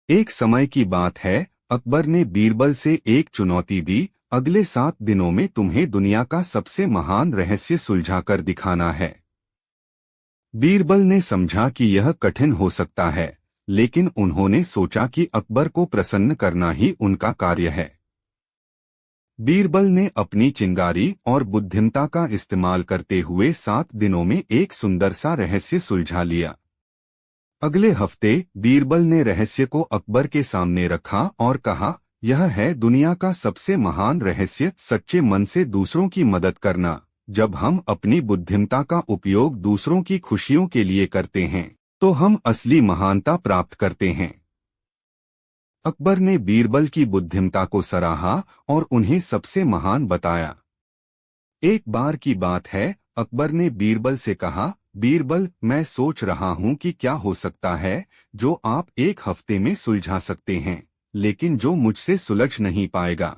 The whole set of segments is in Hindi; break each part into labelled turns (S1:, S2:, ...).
S1: एक समय की बात है, अकबर ने बीरबल से एक चुनौती दी। अगले 7 दिनों में तुम्हें दुनिया का सबसे महान रहस्य सुलझाकर दिखाना है। बीरबल ने समझा कि यह कठिन हो सकता है, लेकिन उन्होंने सोचा कि अकबर को प्रसन्न करना ही उनका कार्य है। बीरबल ने अपनी चिंगारी और बुद्धिमता का इस्तेमाल करते हुए 7 दिनों में एक सुंदर सा रहस्य सुलझा लिया। अगले हफ्ते बीरबल ने रहस्य को अकबर के सामने रखा और कहा, यह है दुनिया का सबसे महान रहस्य, सच्चे मन से दूसरों की मदद करना। जब हम अपनी बुद्धिमता का उपयोग दूसरों की खुशियों के लिए करते हैं, तो हम असली महानता प्राप्त करते हैं। अकबर ने बीरबल की बुद्धिमता को सराहा और उन्हें सबसे महान बताया। एक बार की बात है, अकबर ने बीरबल से कहा, बीरबल, मैं सोच रहा हूं कि क्या हो सकता है जो आप एक हफ्ते में सुलझा सकते हैं, लेकिन जो मुझसे सुलझ नहीं पाएगा।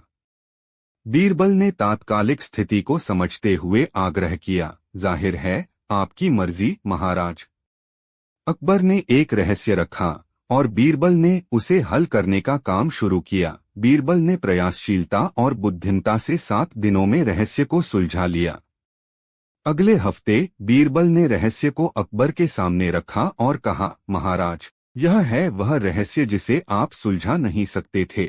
S1: बीरबल ने तात्कालिक स्थिति को समझते हुए आग्रह किया, जाहिर है, आपकी मर्जी महाराज। अकबर ने एक रहस्य रखा और बीरबल ने उसे हल करने का काम शुरू किया। बीरबल ने प्रयासशीलता और बुद्धिमता से 7 दिनों में रहस्य को सुलझा लिया। अगले हफ्ते बीरबल ने रहस्य को अकबर के सामने रखा और कहा, महाराज, यह है वह रहस्य जिसे आप सुलझा नहीं सकते थे।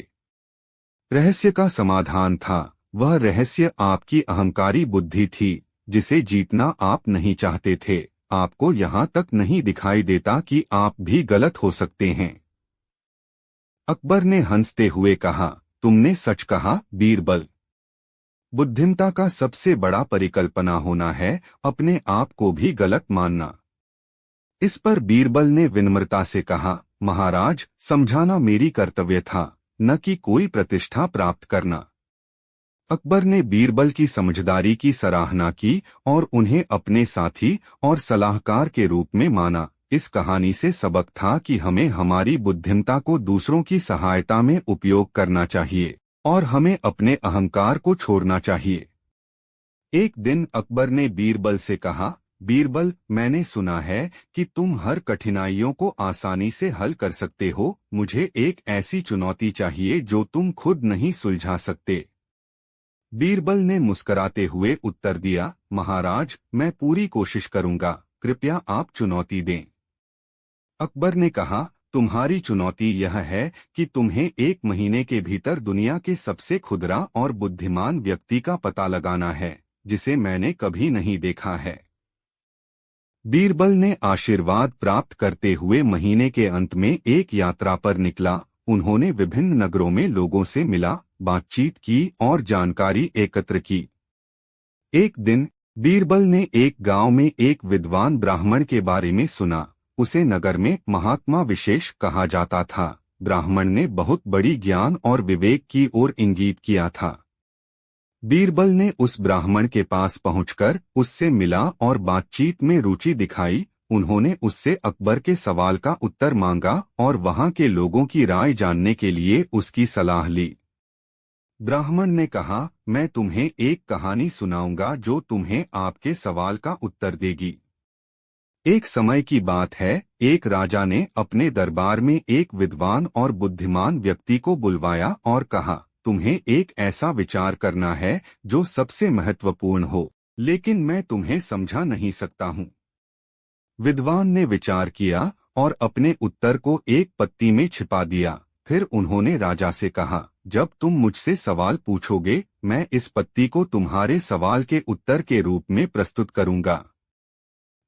S1: रहस्य का समाधान था, वह रहस्य आपकी अहंकारी बुद्धि थी, जिसे जीतना आप नहीं चाहते थे। आपको यहाँ तक नहीं दिखाई देता कि आप भी गलत हो सकते हैं। अकबर ने हंसते हुए कहा, तुमने सच कहा बीरबल। बुद्धिमता का सबसे बड़ा परिकल्पना होना है अपने आप को भी गलत मानना। इस पर बीरबल ने विनम्रता से कहा, महाराज, समझाना मेरी कर्तव्य था, न कि कोई प्रतिष्ठा प्राप्त करना। अकबर ने बीरबल की समझदारी की सराहना की और उन्हें अपने साथी और सलाहकार के रूप में माना। इस कहानी से सबक था कि हमें हमारी बुद्धिमता को दूसरों की सहायता में उपयोग करना चाहिए और हमें अपने अहंकार को छोड़ना चाहिए। एक दिन अकबर ने बीरबल से कहा, बीरबल, मैंने सुना है कि तुम हर कठिनाइयों को आसानी से हल कर सकते हो। मुझे एक ऐसी चुनौती चाहिए जो तुम खुद नहीं सुलझा सकते। बीरबल ने मुस्कुराते हुए उत्तर दिया, महाराज, मैं पूरी कोशिश करूंगा, कृपया आप चुनौती दें। अकबर ने कहा, तुम्हारी चुनौती यह है कि तुम्हें 1 महीने के भीतर दुनिया के सबसे खुदरा और बुद्धिमान व्यक्ति का पता लगाना है, जिसे मैंने कभी नहीं देखा है। बीरबल ने आशीर्वाद प्राप्त करते हुए महीने के अंत में एक यात्रा पर निकला। उन्होंने विभिन्न नगरों में लोगों से मिला, बातचीत की और जानकारी एकत्र की। एक दिन बीरबल ने एक गांव में एक विद्वान ब्राह्मण के बारे में सुना। उसे नगर में महात्मा विशेष कहा जाता था। ब्राह्मण ने बहुत बड़ी ज्ञान और विवेक की ओर इंगित किया था। बीरबल ने उस ब्राह्मण के पास पहुंचकर उससे मिला और बातचीत में रुचि दिखाई। उन्होंने उससे अकबर के सवाल का उत्तर मांगा और वहां के लोगों की राय जानने के लिए उसकी सलाह ली। ब्राह्मण ने कहा, मैं तुम्हें एक कहानी सुनाऊंगा जो तुम्हें आपके सवाल का उत्तर देगी। एक समय की बात है, एक राजा ने अपने दरबार में एक विद्वान और बुद्धिमान व्यक्ति को बुलवाया और कहा, तुम्हें एक ऐसा विचार करना है जो सबसे महत्वपूर्ण हो, लेकिन मैं तुम्हें समझा नहीं सकता हूँ। विद्वान ने विचार किया और अपने उत्तर को एक पत्ती में छिपा दिया। फिर उन्होंने राजा से कहा, जब तुम मुझसे सवाल पूछोगे, मैं इस पत्ती को तुम्हारे सवाल के उत्तर के रूप में प्रस्तुत करूंगा।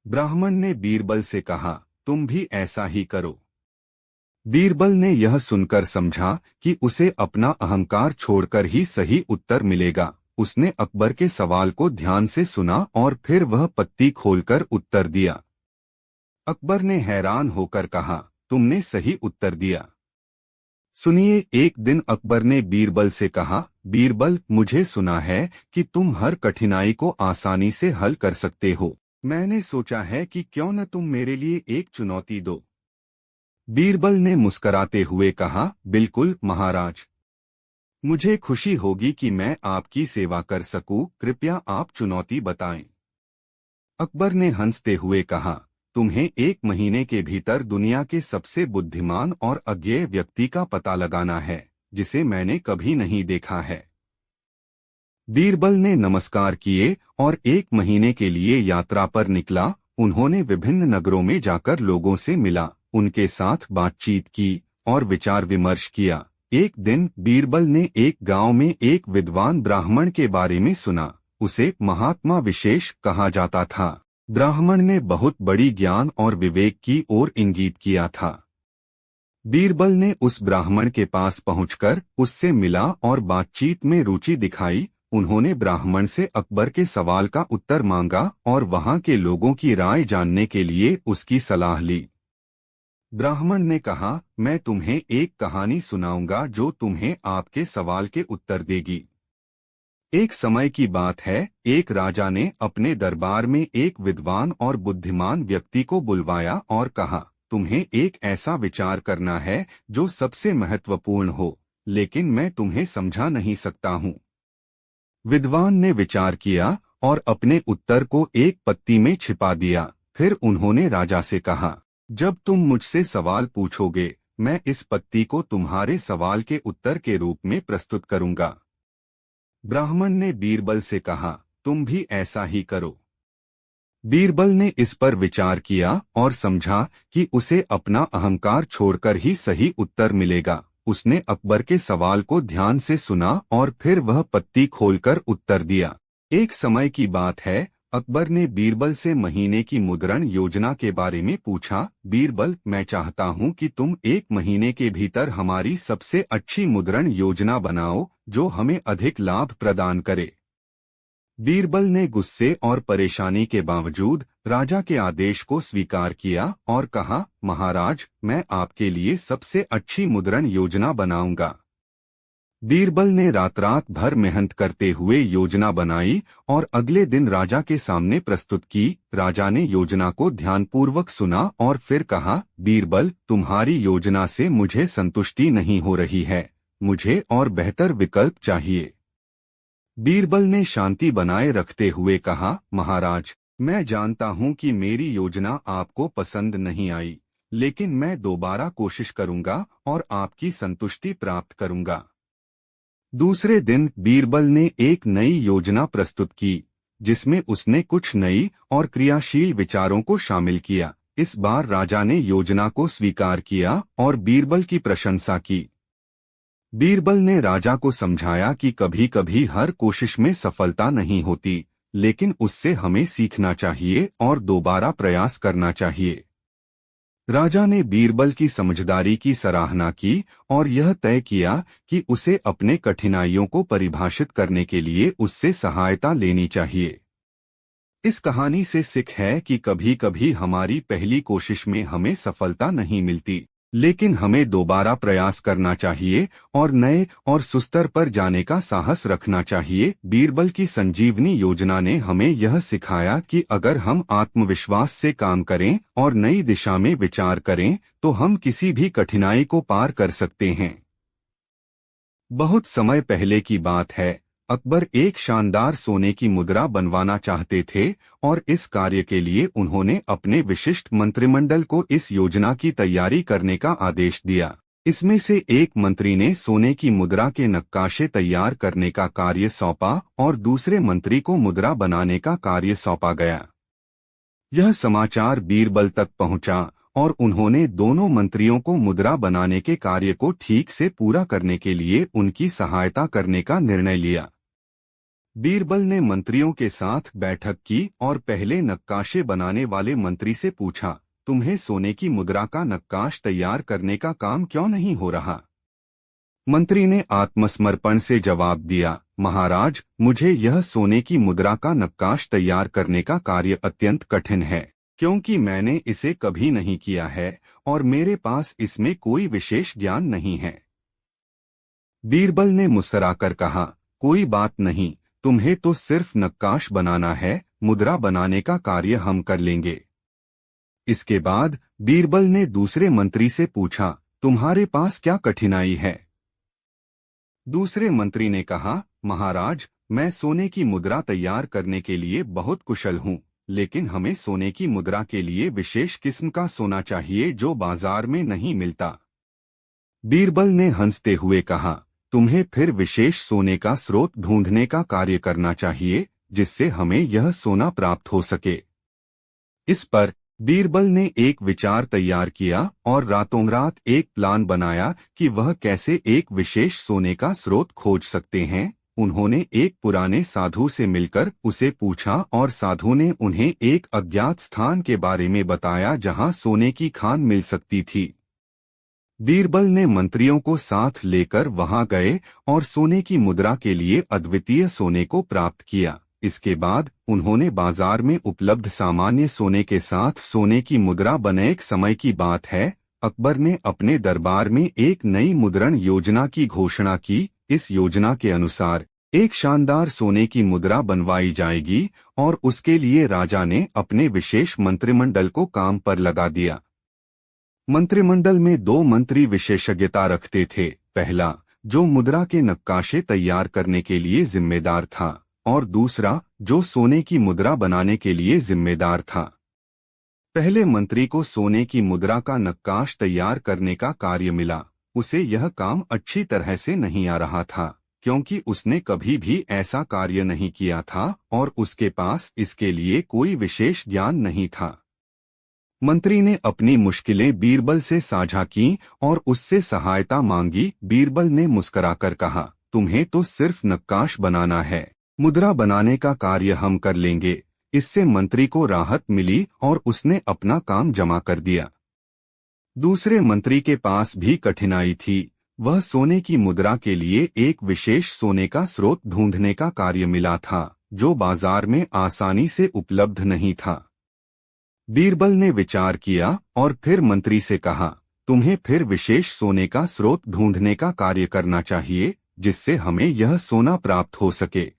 S1: ब्राह्मण ने बीरबल से कहा, तुम भी ऐसा ही करो। बीरबल ने यह सुनकर समझा कि उसे अपना अहंकार छोड़कर ही सही उत्तर मिलेगा। उसने अकबर के सवाल को ध्यान से सुना और फिर वह पत्ती खोलकर उत्तर दिया। अकबर ने हैरान होकर कहा, तुमने सही उत्तर दिया। सुनिए, एक दिन अकबर ने बीरबल से कहा, बीरबल, मुझे सुना है कि तुम हर कठिनाई को आसानी से हल कर सकते हो। मैंने सोचा है कि क्यों न तुम मेरे लिए एक चुनौती दो। बीरबल ने मुस्कुराते हुए कहा, बिल्कुल महाराज, मुझे खुशी होगी कि मैं आपकी सेवा कर सकूं। कृपया आप चुनौती बताएं। अकबर ने हंसते हुए कहा, तुम्हें 1 महीने के भीतर दुनिया के सबसे बुद्धिमान और अज्ञेय व्यक्ति का पता लगाना है, जिसे मैंने कभी नहीं देखा है। बीरबल ने नमस्कार किए और 1 महीने के लिए यात्रा पर निकला। उन्होंने विभिन्न नगरों में जाकर लोगों से मिला, उनके साथ बातचीत की और विचार विमर्श किया। एक दिन बीरबल ने एक गांव में एक विद्वान ब्राह्मण के बारे में सुना। उसे महात्मा विशेष कहा जाता था। ब्राह्मण ने बहुत बड़ी ज्ञान और विवेक की ओर इंगित किया था। बीरबल ने उस ब्राह्मण के पास पहुंचकर उससे मिला और बातचीत में रुचि दिखाई। उन्होंने ब्राह्मण से अकबर के सवाल का उत्तर मांगा और वहां के लोगों की राय जानने के लिए उसकी सलाह ली। ब्राह्मण ने कहा, मैं तुम्हें एक कहानी सुनाऊंगा जो तुम्हें आपके सवाल के उत्तर देगी। एक समय की बात है, एक राजा ने अपने दरबार में एक विद्वान और बुद्धिमान व्यक्ति को बुलवाया और कहा, तुम्हें एक ऐसा विचार करना है जो सबसे महत्वपूर्ण हो, लेकिन मैं तुम्हें समझा नहीं सकता हूँ। विद्वान ने विचार किया और अपने उत्तर को एक पत्ती में छिपा दिया। फिर उन्होंने राजा से कहा, जब तुम मुझसे सवाल पूछोगे, मैं इस पत्ती को तुम्हारे सवाल के उत्तर के रूप में प्रस्तुत करूंगा। ब्राह्मण ने बीरबल से कहा, तुम भी ऐसा ही करो। बीरबल ने इस पर विचार किया और समझा कि उसे अपना अहंकार छोड़कर ही सही उत्तर मिलेगा। उसने अकबर के सवाल को ध्यान से सुना और फिर वह पत्ती खोलकर उत्तर दिया। एक समय की बात है, अकबर ने बीरबल से महीने की मुद्रण योजना के बारे में पूछा। बीरबल, मैं चाहता हूं कि तुम 1 महीने के भीतर हमारी सबसे अच्छी मुद्रण योजना बनाओ जो हमें अधिक लाभ प्रदान करे। बीरबल ने गुस्से और परेशानी के बावजूद राजा के आदेश को स्वीकार किया और कहा, महाराज, मैं आपके लिए सबसे अच्छी मुद्रण योजना बनाऊंगा। बीरबल ने रात भर मेहनत करते हुए योजना बनाई और अगले दिन राजा के सामने प्रस्तुत की। राजा ने योजना को ध्यानपूर्वक सुना और फिर कहा, बीरबल, तुम्हारी योजना से मुझे संतुष्टि नहीं हो रही है, मुझे और बेहतर विकल्प चाहिए। बीरबल ने शांति बनाए रखते हुए कहा, महाराज, मैं जानता हूं कि मेरी योजना आपको पसंद नहीं आई, लेकिन मैं दोबारा कोशिश करूंगा और आपकी संतुष्टि प्राप्त करूंगा। दूसरे दिन बीरबल ने एक नई योजना प्रस्तुत की, जिसमें उसने कुछ नई और क्रियाशील विचारों को शामिल किया। इस बार राजा ने योजना को स्वीकार किया और बीरबल की प्रशंसा की। बीरबल ने राजा को समझाया कि कभी-कभी हर कोशिश में सफलता नहीं होती, लेकिन उससे हमें सीखना चाहिए और दोबारा प्रयास करना चाहिए। राजा ने बीरबल की समझदारी की सराहना की और यह तय किया कि उसे अपने कठिनाइयों को परिभाषित करने के लिए उससे सहायता लेनी चाहिए। इस कहानी से सीख है कि कभी-कभी हमारी पहली कोशिश में हमें सफलता नहीं मिलती, लेकिन हमें दोबारा प्रयास करना चाहिए और नए और सुस्तर पर जाने का साहस रखना चाहिए। बीरबल की संजीवनी योजना ने हमें यह सिखाया कि अगर हम आत्मविश्वास से काम करें और नई दिशा में विचार करें, तो हम किसी भी कठिनाई को पार कर सकते हैं। बहुत समय पहले की बात है, अकबर एक शानदार सोने की मुद्रा बनवाना चाहते थे और इस कार्य के लिए उन्होंने अपने विशिष्ट मंत्रिमंडल को इस योजना की तैयारी करने का आदेश दिया। इसमें से एक मंत्री ने सोने की मुद्रा के नक्काशे तैयार करने का कार्य सौंपा और दूसरे मंत्री को मुद्रा बनाने का कार्य सौंपा गया। यह समाचार बीरबल तक पहुंचा और उन्होंने दोनों मंत्रियों को मुद्रा बनाने के कार्य को ठीक से पूरा करने के लिए उनकी सहायता करने का निर्णय लिया। बीरबल ने मंत्रियों के साथ बैठक की और पहले नक्काशे बनाने वाले मंत्री से पूछा, तुम्हें सोने की मुद्रा का नक्काश तैयार करने का काम क्यों नहीं हो रहा? मंत्री ने आत्मसमर्पण से जवाब दिया, महाराज, मुझे यह सोने की मुद्रा का नक्काश तैयार करने का कार्य अत्यंत कठिन है, क्योंकि मैंने इसे कभी नहीं किया है और मेरे पास इसमें कोई विशेष ज्ञान नहीं है। बीरबल ने मुस्कुराकर कहा, कोई बात नहीं, तुम्हें तो सिर्फ नक्काश बनाना है, मुद्रा बनाने का कार्य हम कर लेंगे। इसके बाद बीरबल ने दूसरे मंत्री से पूछा, तुम्हारे पास क्या कठिनाई है? दूसरे मंत्री ने कहा, महाराज, मैं सोने की मुद्रा तैयार करने के लिए बहुत कुशल हूँ, लेकिन हमें सोने की मुद्रा के लिए विशेष किस्म का सोना चाहिए जो बाजार में नहीं मिलता। बीरबल ने हंसते हुए कहा, तुम्हें फिर विशेष सोने का स्रोत ढूंढने का कार्य करना चाहिए जिससे हमें यह सोना प्राप्त हो सके। इस पर बीरबल ने एक विचार तैयार किया और रातों रात एक प्लान बनाया कि वह कैसे एक विशेष सोने का स्रोत खोज सकते हैं। उन्होंने एक पुराने साधु से मिलकर उसे पूछा और साधु ने उन्हें एक अज्ञात स्थान के बारे में बताया जहां सोने की खान मिल सकती थी। बीरबल ने मंत्रियों को साथ लेकर वहां गए और सोने की मुद्रा के लिए अद्वितीय सोने को प्राप्त किया। इसके बाद उन्होंने बाजार में उपलब्ध सामान्य सोने के साथ सोने की मुद्रा बनाए। एक समय की बात है, अकबर ने अपने दरबार में एक नई मुद्रण योजना की घोषणा की। इस योजना के अनुसार एक शानदार सोने की मुद्रा बनवाई जाएगी और उसके लिए राजा ने अपने विशेष मंत्रिमंडल को काम पर लगा दिया। मंत्रिमंडल में 2 मंत्री विशेषज्ञता रखते थे। पहला, जो मुद्रा के नक्काशे तैयार करने के लिए जिम्मेदार था, और दूसरा, जो सोने की मुद्रा बनाने के लिए जिम्मेदार था। पहले मंत्री को सोने की मुद्रा का नक्काश तैयार करने का कार्य मिला। उसे यह काम अच्छी तरह से नहीं आ रहा था क्योंकि उसने कभी भी ऐसा कार्य नहीं किया था और उसके पास इसके लिए कोई विशेष ज्ञान नहीं था। मंत्री ने अपनी मुश्किलें बीरबल से साझा की और उससे सहायता मांगी। बीरबल ने मुस्कुराकर कहा, तुम्हें तो सिर्फ नक्काश बनाना है, मुद्रा बनाने का कार्य हम कर लेंगे। इससे मंत्री को राहत मिली और उसने अपना काम जमा कर दिया। दूसरे मंत्री के पास भी कठिनाई थी। वह सोने की मुद्रा के लिए एक विशेष सोने का स्रोत ढूंढने का कार्य मिला था जो बाजार में आसानी से उपलब्ध नहीं था। बीरबल ने विचार किया और फिर मंत्री से कहा, तुम्हें फिर विशेष सोने का स्रोत ढूंढने का कार्य करना चाहिए जिससे हमें यह सोना प्राप्त हो सके।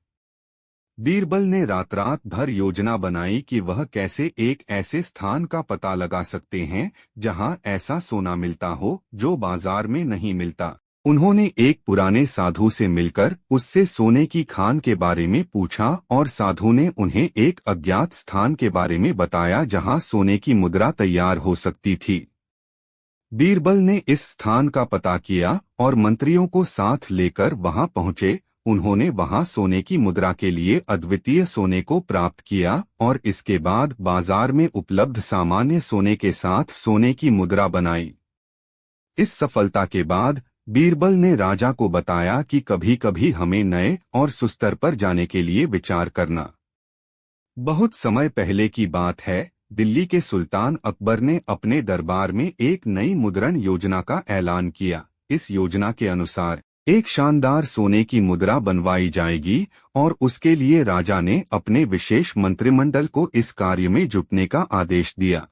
S1: बीरबल ने रात भर योजना बनाई कि वह कैसे एक ऐसे स्थान का पता लगा सकते हैं जहां ऐसा सोना मिलता हो जो बाजार में नहीं मिलता। उन्होंने एक पुराने साधु से मिलकर उससे सोने की खान के बारे में पूछा और साधु ने उन्हें एक अज्ञात स्थान के बारे में बताया जहां सोने की मुद्रा तैयार हो सकती थी। बीरबल ने इस स्थान का पता किया और मंत्रियों को साथ लेकर वहां पहुंचे। उन्होंने वहां सोने की मुद्रा के लिए अद्वितीय सोने को प्राप्त किया और इसके बाद बाजार में उपलब्ध सामान्य सोने के साथ सोने की मुद्रा बनाई। इस सफलता के बाद बीरबल ने राजा को बताया कि कभी कभी हमें नए और सुस्तर पर जाने के लिए विचार करना। बहुत समय पहले की बात है, दिल्ली के सुल्तान अकबर ने अपने दरबार में एक नई मुद्रण योजना का ऐलान किया। इस योजना के अनुसार एक शानदार सोने की मुद्रा बनवाई जाएगी और उसके लिए राजा ने अपने विशेष मंत्रिमंडल को इस कार्य में जुटने का आदेश दिया।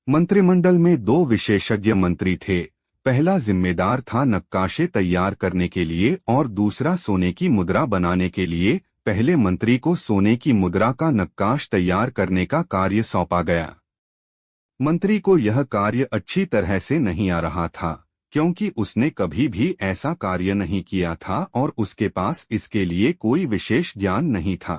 S1: मंत्रिमंडल में 2 विशेषज्ञ मंत्री थे। पहला जिम्मेदार था नक्काशे तैयार करने के लिए और दूसरा सोने की मुद्रा बनाने के लिए। पहले मंत्री को सोने की मुद्रा का नक्काश तैयार करने का कार्य सौंपा गया। मंत्री को यह कार्य अच्छी तरह से नहीं आ रहा था क्योंकि उसने कभी भी ऐसा कार्य नहीं किया था और उसके पास इसके लिए कोई विशेष ज्ञान नहीं था।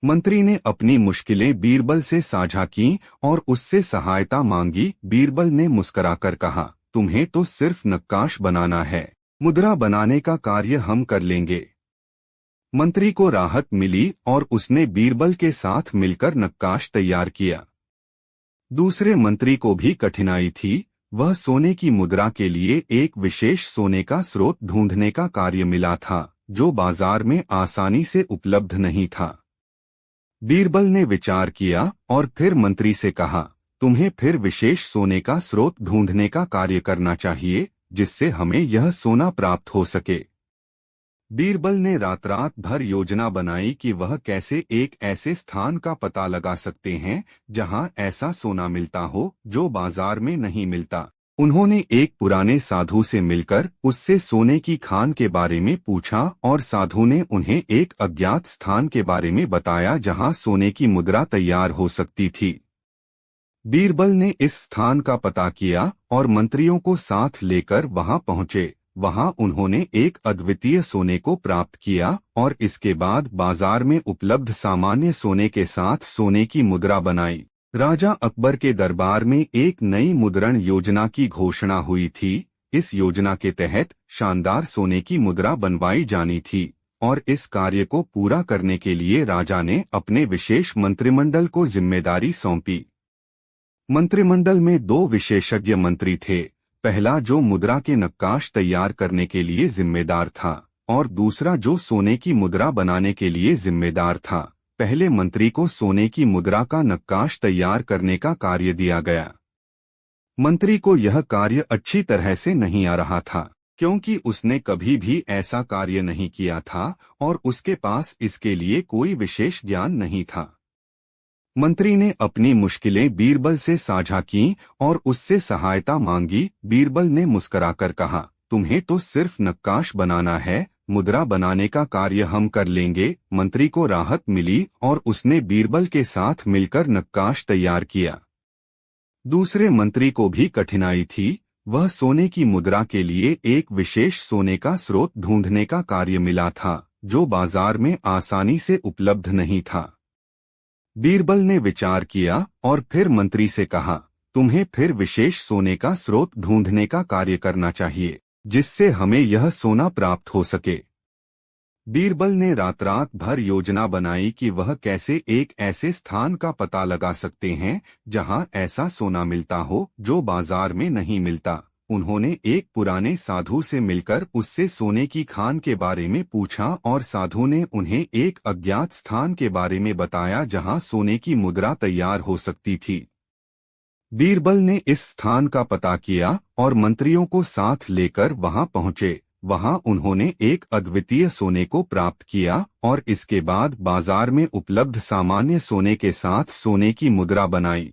S1: मंत्री ने अपनी मुश्किलें बीरबल से साझा की और उससे सहायता मांगी। बीरबल ने मुस्कुराकर कहा, तुम्हें तो सिर्फ नक्काश बनाना है, मुद्रा बनाने का कार्य हम कर लेंगे। मंत्री को राहत मिली और उसने बीरबल के साथ मिलकर नक्काश तैयार किया। दूसरे मंत्री को भी कठिनाई थी। वह सोने की मुद्रा के लिए एक विशेष सोने का स्रोत ढूंढने का कार्य मिला था जो बाजार में आसानी से उपलब्ध नहीं था। बीरबल ने विचार किया और फिर मंत्री से कहा, तुम्हें फिर विशेष सोने का स्रोत ढूंढने का कार्य करना चाहिए जिससे हमें यह सोना प्राप्त हो सके। बीरबल ने रात भर योजना बनाई कि वह कैसे एक ऐसे स्थान का पता लगा सकते हैं जहां ऐसा सोना मिलता हो जो बाजार में नहीं मिलता। उन्होंने एक पुराने साधु से मिलकर उससे सोने की खान के बारे में पूछा और साधु ने उन्हें एक अज्ञात स्थान के बारे में बताया जहां सोने की मुद्रा तैयार हो सकती थी। बीरबल ने इस स्थान का पता किया और मंत्रियों को साथ लेकर वहां पहुंचे। वहां उन्होंने एक अद्वितीय सोने को प्राप्त किया और इसके बाद बाजार में उपलब्ध सामान्य सोने के साथ सोने की मुद्रा बनाई। राजा अकबर के दरबार में एक नई मुद्रण योजना की घोषणा हुई थी। इस योजना के तहत शानदार सोने की मुद्रा बनवाई जानी थी और इस कार्य को पूरा करने के लिए राजा ने अपने विशेष मंत्रिमंडल को जिम्मेदारी सौंपी। मंत्रिमंडल में 2 विशेषज्ञ मंत्री थे, पहला जो मुद्रा के नक्काश तैयार करने के लिए जिम्मेदार था और दूसरा जो सोने की मुद्रा बनाने के लिए जिम्मेदार था। पहले मंत्री को सोने की मुद्रा का नक्काश तैयार करने का कार्य दिया गया। मंत्री को यह कार्य अच्छी तरह से नहीं आ रहा था, क्योंकि उसने कभी भी ऐसा कार्य नहीं किया था और उसके पास इसके लिए कोई विशेष ज्ञान नहीं था। मंत्री ने अपनी मुश्किलें बीरबल से साझा की और उससे सहायता मांगी। बीरबल ने मुस्कुराकर कहा, तुम्हें तो सिर्फ नक्काश बनाना है, मुद्रा बनाने का कार्य हम कर लेंगे। मंत्री को राहत मिली और उसने बीरबल के साथ मिलकर नक्काश तैयार किया। दूसरे मंत्री को भी कठिनाई थी, वह सोने की मुद्रा के लिए एक विशेष सोने का स्रोत ढूंढने का कार्य मिला था जो बाजार में आसानी से उपलब्ध नहीं था। बीरबल ने विचार किया और फिर मंत्री से कहा, तुम्हें फिर विशेष सोने का स्रोत ढूंढने का कार्य करना चाहिए जिससे हमें यह सोना प्राप्त हो सके। बीरबल ने रात भर योजना बनाई कि वह कैसे एक ऐसे स्थान का पता लगा सकते हैं जहां ऐसा सोना मिलता हो जो बाजार में नहीं मिलता। उन्होंने एक पुराने साधु से मिलकर उससे सोने की खान के बारे में पूछा और साधु ने उन्हें एक अज्ञात स्थान के बारे में बताया जहां सोने की मुद्रा तैयार हो सकती थी। बीरबल ने इस स्थान का पता किया और मंत्रियों को साथ लेकर वहां पहुंचे। वहां उन्होंने एक अद्वितीय सोने को प्राप्त किया और इसके बाद बाजार में उपलब्ध सामान्य सोने के साथ सोने की मुद्रा बनाई।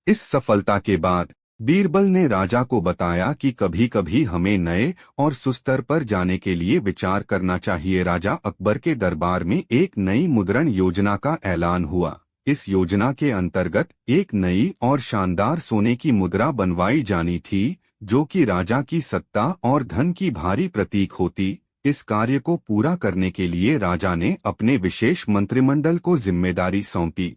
S1: इस सफलता के बाद बीरबल ने राजा को बताया कि कभी कभी हमें नए और सुस्तर पर जाने के लिए विचार करना चाहिए। राजा अकबर के दरबार में एक नई मुद्रण योजना का ऐलान हुआ। इस योजना के अंतर्गत एक नई और शानदार सोने की मुद्रा बनवाई जानी थी जो कि राजा की सत्ता और धन की भारी प्रतीक होती। इस कार्य को पूरा करने के लिए राजा ने अपने विशेष मंत्रिमंडल को जिम्मेदारी सौंपी।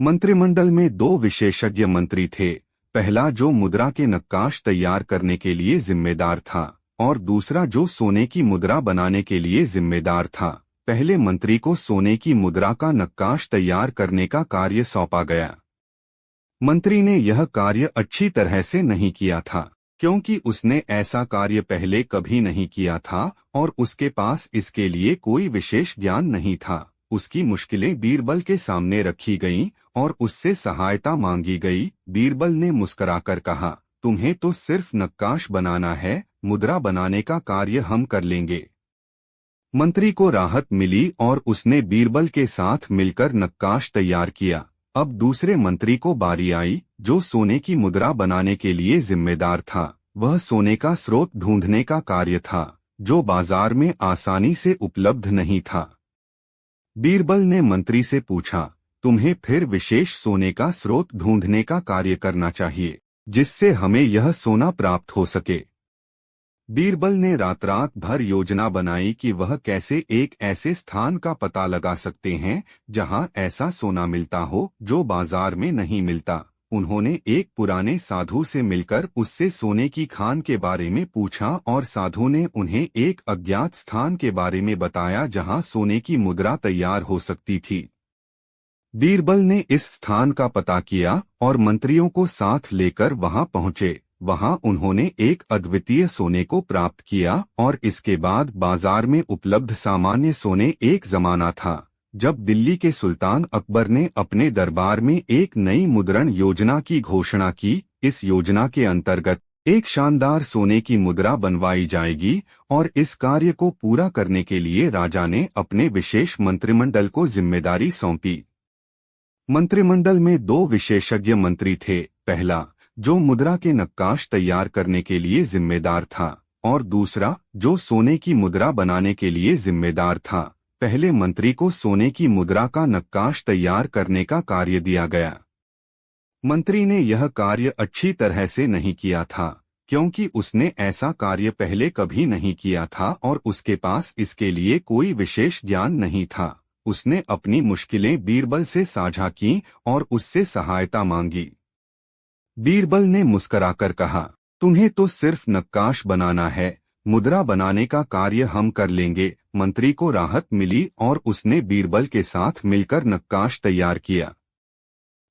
S1: मंत्रिमंडल में 2 विशेषज्ञ मंत्री थे, पहला जो मुद्रा के नक्काश तैयार करने के लिए जिम्मेदार था और दूसरा जो सोने की मुद्रा बनाने के लिए जिम्मेदार था। पहले मंत्री को सोने की मुद्रा का नक्काश तैयार करने का कार्य सौंपा गया। मंत्री ने यह कार्य अच्छी तरह से नहीं किया था, क्योंकि उसने ऐसा कार्य पहले कभी नहीं किया था और उसके पास इसके लिए कोई विशेष ज्ञान नहीं था। उसकी मुश्किलें बीरबल के सामने रखी गईं और उससे सहायता मांगी गई। बीरबल ने मुस्कुराकर कहा, तुम्हें तो सिर्फ नक्काश बनाना है, मुद्रा बनाने का कार्य हम कर लेंगे। मंत्री को राहत मिली और उसने बीरबल के साथ मिलकर नक्काश तैयार किया। अब दूसरे मंत्री को बारी आई जो सोने की मुद्रा बनाने के लिए जिम्मेदार था। वह सोने का स्रोत ढूंढने का कार्य था जो बाजार में आसानी से उपलब्ध नहीं था। बीरबल ने मंत्री से पूछा, तुम्हें फिर विशेष सोने का स्रोत ढूंढने का कार्य करना चाहिए जिससे हमें यह सोना प्राप्त हो सके। बीरबल ने रात भर योजना बनाई कि वह कैसे एक ऐसे स्थान का पता लगा सकते हैं जहां ऐसा सोना मिलता हो जो बाजार में नहीं मिलता। उन्होंने एक पुराने साधु से मिलकर उससे सोने की खान के बारे में पूछा और साधु ने उन्हें एक अज्ञात स्थान के बारे में बताया जहां सोने की मुद्रा तैयार हो सकती थी। बीरबल ने इस स्थान का पता किया और मंत्रियों को साथ लेकर वहां पहुंचे। वहां उन्होंने एक अद्वितीय सोने को प्राप्त किया और इसके बाद बाजार में उपलब्ध सामान्य सोने। एक जमाना था जब दिल्ली के सुल्तान अकबर ने अपने दरबार में एक नई मुद्रण योजना की घोषणा की। इस योजना के अंतर्गत एक शानदार सोने की मुद्रा बनवाई जाएगी और इस कार्य को पूरा करने के लिए राजा ने अपने विशेष मंत्रिमंडल को जिम्मेदारी सौंपी। मंत्रिमंडल में 2 विशेषज्ञ मंत्री थे, पहला जो मुद्रा के नक्काश तैयार करने के लिए जिम्मेदार था और दूसरा जो सोने की मुद्रा बनाने के लिए जिम्मेदार था। पहले मंत्री को सोने की मुद्रा का नक्काश तैयार करने का कार्य दिया गया। मंत्री ने यह कार्य अच्छी तरह से नहीं किया था, क्योंकि उसने ऐसा कार्य पहले कभी नहीं किया था और उसके पास इसके लिए कोई विशेष ज्ञान नहीं था। उसने अपनी मुश्किलें बीरबल से साझा की और उससे सहायता मांगी। बीरबल ने मुस्कराकर कहा, तुम्हें तो सिर्फ नक्काश बनाना है, मुद्रा बनाने का कार्य हम कर लेंगे। मंत्री को राहत मिली और उसने बीरबल के साथ मिलकर नक्काश तैयार किया।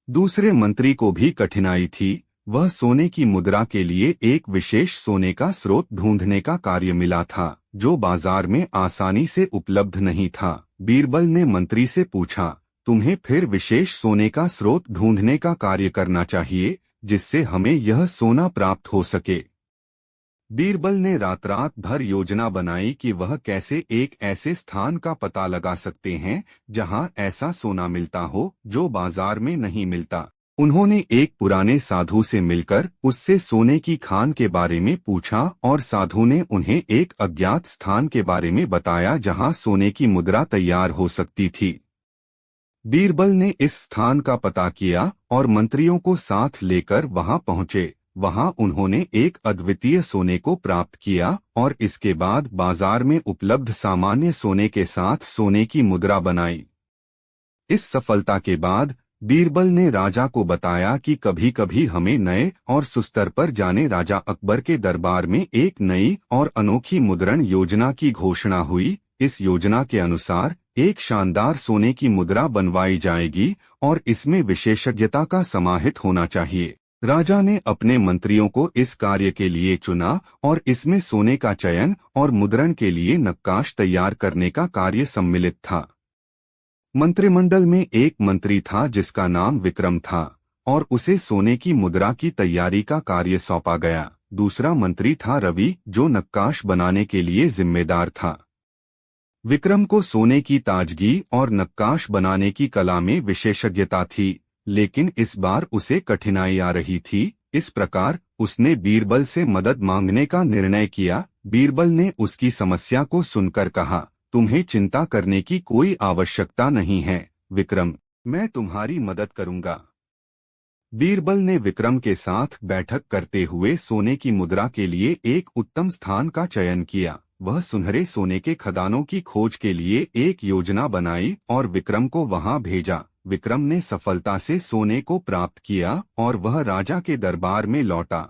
S1: दूसरे मंत्री को भी कठिनाई थी। वह सोने की मुद्रा के लिए एक विशेष सोने का स्रोत ढूंढने का कार्य मिला था, जो बाजार में आसानी से उपलब्ध नहीं था। बीरबल ने मंत्री से पूछा, तुम्हें फिर विशेष सोने का स्रोत ढूंढने का कार्य करना चाहिए, जिससे हमें यह सोना प्राप्त हो सके। बीरबल ने रात भर योजना बनाई कि वह कैसे एक ऐसे स्थान का पता लगा सकते हैं जहां ऐसा सोना मिलता हो जो बाजार में नहीं मिलता। उन्होंने एक पुराने साधु से मिलकर उससे सोने की खान के बारे में पूछा और साधु ने उन्हें एक अज्ञात स्थान के बारे में बताया जहां सोने की मुद्रा तैयार हो सकती थी। बीरबल ने इस स्थान का पता किया और मंत्रियों को साथ लेकर वहां पहुंचे। वहां उन्होंने एक अद्वितीय सोने को प्राप्त किया और इसके बाद बाजार में उपलब्ध सामान्य सोने के साथ सोने की मुद्रा बनाई। इस सफलता के बाद बीरबल ने राजा को बताया कि कभी कभी हमें नए और सुस्तर पर जाने। राजा अकबर के दरबार में एक नई और अनोखी मुद्रण योजना की घोषणा हुई। इस योजना के अनुसार एक शानदार सोने की मुद्रा बनवाई जाएगी और इसमें विशेषज्ञता का समाहित होना चाहिए। राजा ने अपने मंत्रियों को इस कार्य के लिए चुना और इसमें सोने का चयन और मुद्रण के लिए नक्काश तैयार करने का कार्य सम्मिलित था। मंत्रिमंडल में एक मंत्री था जिसका नाम विक्रम था और उसे सोने की मुद्रा की तैयारी का कार्य सौंपा गया। दूसरा मंत्री था रवि, जो नक्काश बनाने के लिए जिम्मेदार था। विक्रम को सोने की ताजगी और नक्काश बनाने की कला में विशेषज्ञता थी, लेकिन इस बार उसे कठिनाई आ रही थी। इस प्रकार उसने बीरबल से मदद मांगने का निर्णय किया। बीरबल ने उसकी समस्या को सुनकर कहा, तुम्हें चिंता करने की कोई आवश्यकता नहीं है विक्रम, मैं तुम्हारी मदद करूंगा। बीरबल ने विक्रम के साथ बैठक करते हुए सोने की मुद्रा के लिए एक उत्तम स्थान का चयन किया। वह सुनहरे सोने के खदानों की खोज के लिए एक योजना बनाई और विक्रम को वहां भेजा। विक्रम ने सफलता से सोने को प्राप्त किया और वह राजा के दरबार में लौटा।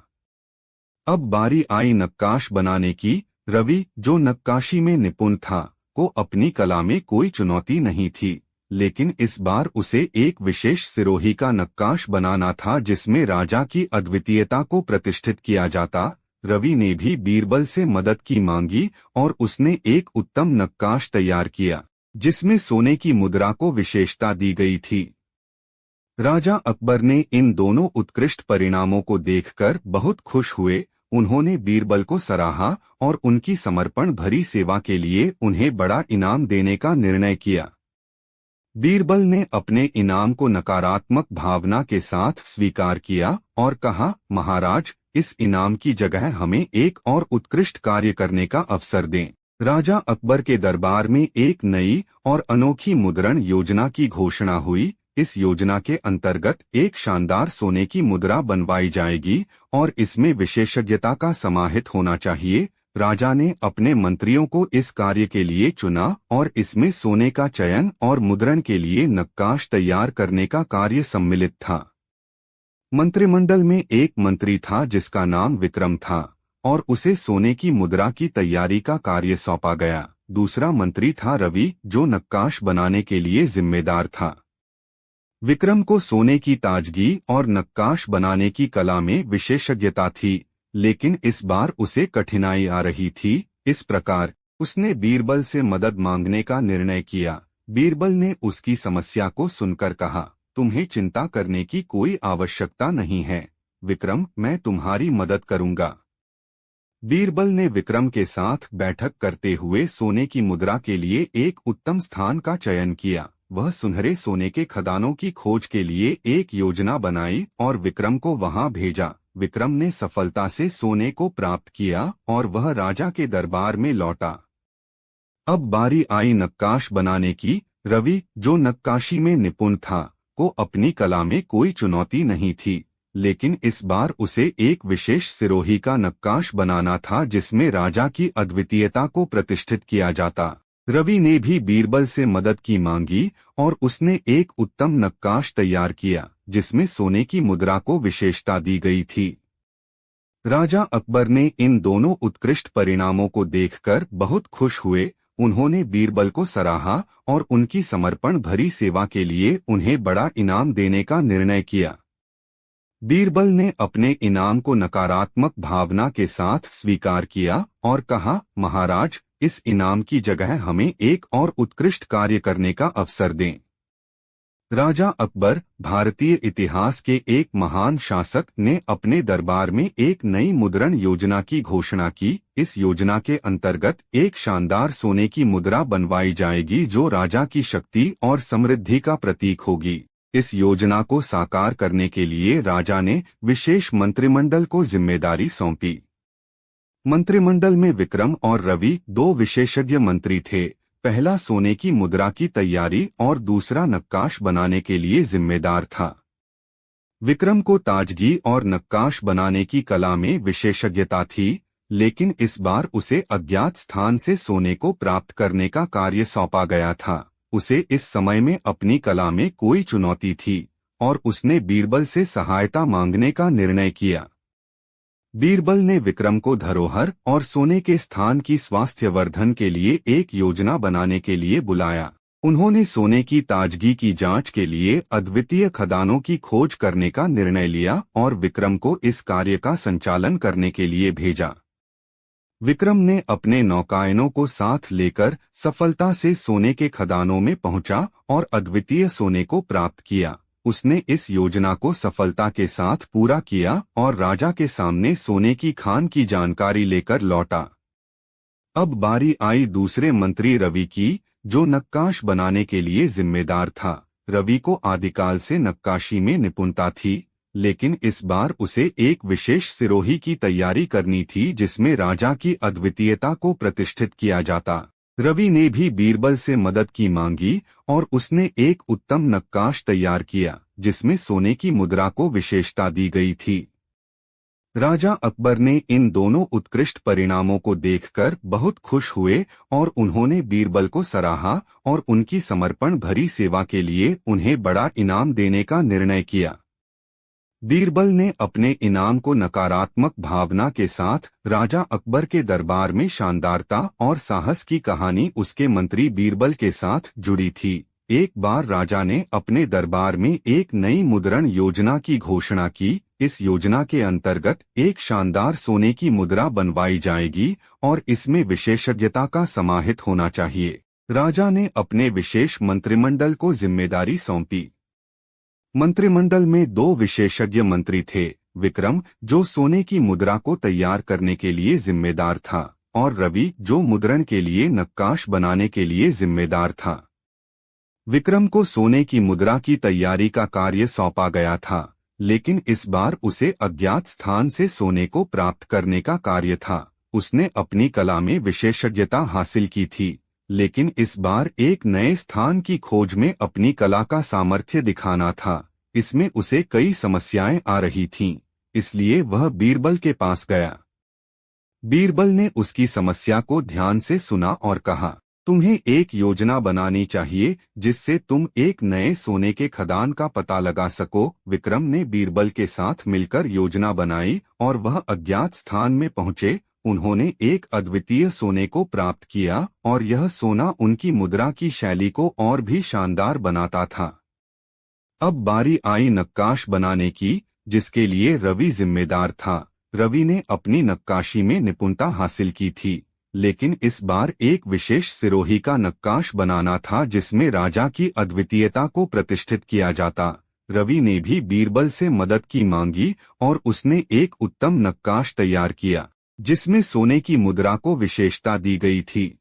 S1: अब बारी आई नक्काश बनाने की। रवि, जो नक्काशी में निपुण था, को अपनी कला में कोई चुनौती नहीं थी, लेकिन इस बार उसे एक विशेष सिरोही का नक्काश बनाना था जिसमें राजा की अद्वितीयता को प्रतिष्ठित किया जाता। रवि ने भी बीरबल से मदद की मांगी और उसने एक उत्तम नक्काश तैयार किया जिसमें सोने की मुद्रा को विशेषता दी गई थी। राजा अकबर ने इन दोनों उत्कृष्ट परिणामों को देखकर बहुत खुश हुए। उन्होंने बीरबल को सराहा और उनकी समर्पण भरी सेवा के लिए उन्हें बड़ा इनाम देने का निर्णय किया। बीरबल ने अपने इनाम को नकारात्मक भावना के साथ स्वीकार किया और कहा, महाराज, इस इनाम की जगह हमें एक और उत्कृष्ट कार्य करने का अवसर दें। राजा अकबर के दरबार में एक नई और अनोखी मुद्रण योजना की घोषणा हुई। इस योजना के अंतर्गत एक शानदार सोने की मुद्रा बनवाई जाएगी और इसमें विशेषज्ञता का समाहित होना चाहिए। राजा ने अपने मंत्रियों को इस कार्य के लिए चुना और इसमें सोने का चयन और मुद्रण के लिए नक्काश तैयार करने का कार्य सम्मिलित था। मंत्रिमंडल में एक मंत्री था जिसका नाम विक्रम था और उसे सोने की मुद्रा की तैयारी का कार्य सौंपा गया। दूसरा मंत्री था रवि, जो नक्काश बनाने के लिए जिम्मेदार था। विक्रम को सोने की ताजगी और नक्काश बनाने की कला में विशेषज्ञता थी, लेकिन इस बार उसे कठिनाई आ रही थी। इस प्रकार उसने बीरबल से मदद मांगने का निर्णय किया। बीरबल ने उसकी समस्या को सुनकर कहा, तुम्हें चिंता करने की कोई आवश्यकता नहीं है विक्रम, मैं तुम्हारी मदद करूंगा। बीरबल ने विक्रम के साथ बैठक करते हुए सोने की मुद्रा के लिए एक उत्तम स्थान का चयन किया। वह सुनहरे सोने के खदानों की खोज के लिए एक योजना बनाई और विक्रम को वहां भेजा। विक्रम ने सफलता से सोने को प्राप्त किया और वह राजा के दरबार में लौटा। अब बारी आई नक्काश बनाने की। रवि, जो नक्काशी में निपुण था, को अपनी कला में कोई चुनौती नहीं थी, लेकिन इस बार उसे एक विशेष सिरोही का नक्काश बनाना था जिसमें राजा की अद्वितीयता को प्रतिष्ठित किया जाता। रवि ने भी बीरबल से मदद की मांगी और उसने एक उत्तम नक्काश तैयार किया जिसमें सोने की मुद्रा को विशेषता दी गई थी। राजा अकबर ने इन दोनों उत्कृष्ट परिणामों को देखकर बहुत खुश हुए। उन्होंने बीरबल को सराहा और उनकी समर्पण भरी सेवा के लिए उन्हें बड़ा इनाम देने का निर्णय किया। बीरबल ने अपने इनाम को नकारात्मक भावना के साथ स्वीकार किया और कहा, महाराज, इस इनाम की जगह हमें एक और उत्कृष्ट कार्य करने का अवसर दें। राजा अकबर, भारतीय इतिहास के एक महान शासक, ने अपने दरबार में एक नई मुद्रण योजना की घोषणा की। इस योजना के अंतर्गत एक शानदार सोने की मुद्रा बनवाई जाएगी जो राजा की शक्ति और समृद्धि का प्रतीक होगी। इस योजना को साकार करने के लिए राजा ने विशेष मंत्रिमंडल को जिम्मेदारी सौंपी। मंत्रिमंडल में विक्रम और रवि दो विशेषज्ञ मंत्री थे। पहला सोने की मुद्रा की तैयारी और दूसरा नक्काश बनाने के लिए जिम्मेदार था। विक्रम को ताजगी और नक्काश बनाने की कला में विशेषज्ञता थी, लेकिन इस बार उसे अज्ञात स्थान से सोने को प्राप्त करने का कार्य सौंपा गया था। उसे इस समय में अपनी कला में कोई चुनौती थी और उसने बीरबल से सहायता मांगने का निर्णय किया। बीरबल ने विक्रम को धरोहर और सोने के स्थान की स्वास्थ्यवर्धन के लिए एक योजना बनाने के लिए बुलाया। उन्होंने सोने की ताजगी की जांच के लिए अद्वितीय खदानों की खोज करने का निर्णय लिया और विक्रम को इस कार्य का संचालन करने के लिए भेजा। विक्रम ने अपने नौकायनों को साथ लेकर सफलता से सोने के खदानों में पहुंचा और अद्वितीय सोने को प्राप्त किया। उसने इस योजना को सफलता के साथ पूरा किया और राजा के सामने सोने की खान की जानकारी लेकर लौटा। अब बारी आई दूसरे मंत्री रवि की, जो नक्काश बनाने के लिए जिम्मेदार था। रवि को आदिकाल से नक्काशी में निपुणता थी, लेकिन इस बार उसे एक विशेष सिरोही की तैयारी करनी थी जिसमें राजा की अद्वितीयता को प्रतिष्ठित किया जाता। रवि ने भी बीरबल से मदद की मांगी और उसने एक उत्तम नक्काश तैयार किया जिसमें सोने की मुद्रा को विशेषता दी गई थी। राजा अकबर ने इन दोनों उत्कृष्ट परिणामों को देखकर बहुत खुश हुए और उन्होंने बीरबल को सराहा और उनकी समर्पण भरी सेवा के लिए उन्हें बड़ा इनाम देने का निर्णय किया। बीरबल ने अपने इनाम को नकारात्मक भावना के साथ राजा अकबर के दरबार में शानदारता और साहस की कहानी उसके मंत्री बीरबल के साथ जुड़ी थी। एक बार राजा ने अपने दरबार में एक नई मुद्रण योजना की घोषणा की। इस योजना के अंतर्गत एक शानदार सोने की मुद्रा बनवाई जाएगी और इसमें विशेषज्ञता का समाहित होना चाहिए। राजा ने अपने विशेष मंत्रिमंडल को जिम्मेदारी सौंपी। मंत्रिमंडल में दो विशेषज्ञ मंत्री थे, विक्रम, जो सोने की मुद्रा को तैयार करने के लिए जिम्मेदार था, और रवि, जो मुद्रण के लिए नक्काश बनाने के लिए जिम्मेदार था। विक्रम को सोने की मुद्रा की तैयारी का कार्य सौंपा गया था, लेकिन इस बार उसे अज्ञात स्थान से सोने को प्राप्त करने का कार्य था। उसने अपनी कला में विशेषज्ञता हासिल की थी, लेकिन इस बार एक नए स्थान की खोज में अपनी कला का सामर्थ्य दिखाना था। इसमें उसे कई समस्याएं आ रही थीं, इसलिए वह बीरबल के पास गया। बीरबल ने उसकी समस्या को ध्यान से सुना और कहा, तुम्हें एक योजना बनानी चाहिए जिससे तुम एक नए सोने के खदान का पता लगा सको। विक्रम ने बीरबल के साथ मिलकर योजना बनाई और वह अज्ञात स्थान में पहुंचे। उन्होंने एक अद्वितीय सोने को प्राप्त किया और यह सोना उनकी मुद्रा की शैली को और भी शानदार बनाता था। अब बारी आई नक्काश बनाने की, जिसके लिए रवि जिम्मेदार था। रवि ने अपनी नक्काशी में निपुणता हासिल की थी, लेकिन इस बार एक विशेष सिरोही का नक्काश बनाना था जिसमें राजा की अद्वितीयता को प्रतिष्ठित किया जाता। रवि ने भी बीरबल से मदद की मांगी और उसने एक उत्तम नक्काश तैयार किया जिसमें सोने की मुद्रा को विशेषता दी गई थी।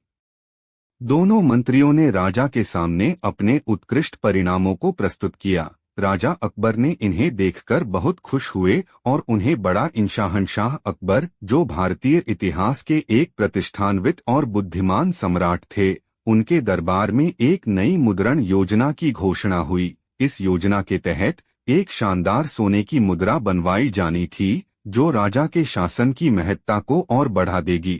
S1: दोनों मंत्रियों ने राजा के सामने अपने उत्कृष्ट परिणामों को प्रस्तुत किया। राजा अकबर ने इन्हें देखकर बहुत खुश हुए और उन्हें बड़ा शहंशाह अकबर, जो भारतीय इतिहास के एक प्रतिष्ठानविद और बुद्धिमान सम्राट थे, उनके दरबार में एक नई मुद्रण योजना की घोषणा हुई। इस योजना के तहत एक शानदार सोने की मुद्रा बनवाई जानी थी जो राजा के शासन की महत्ता को और बढ़ा देगी।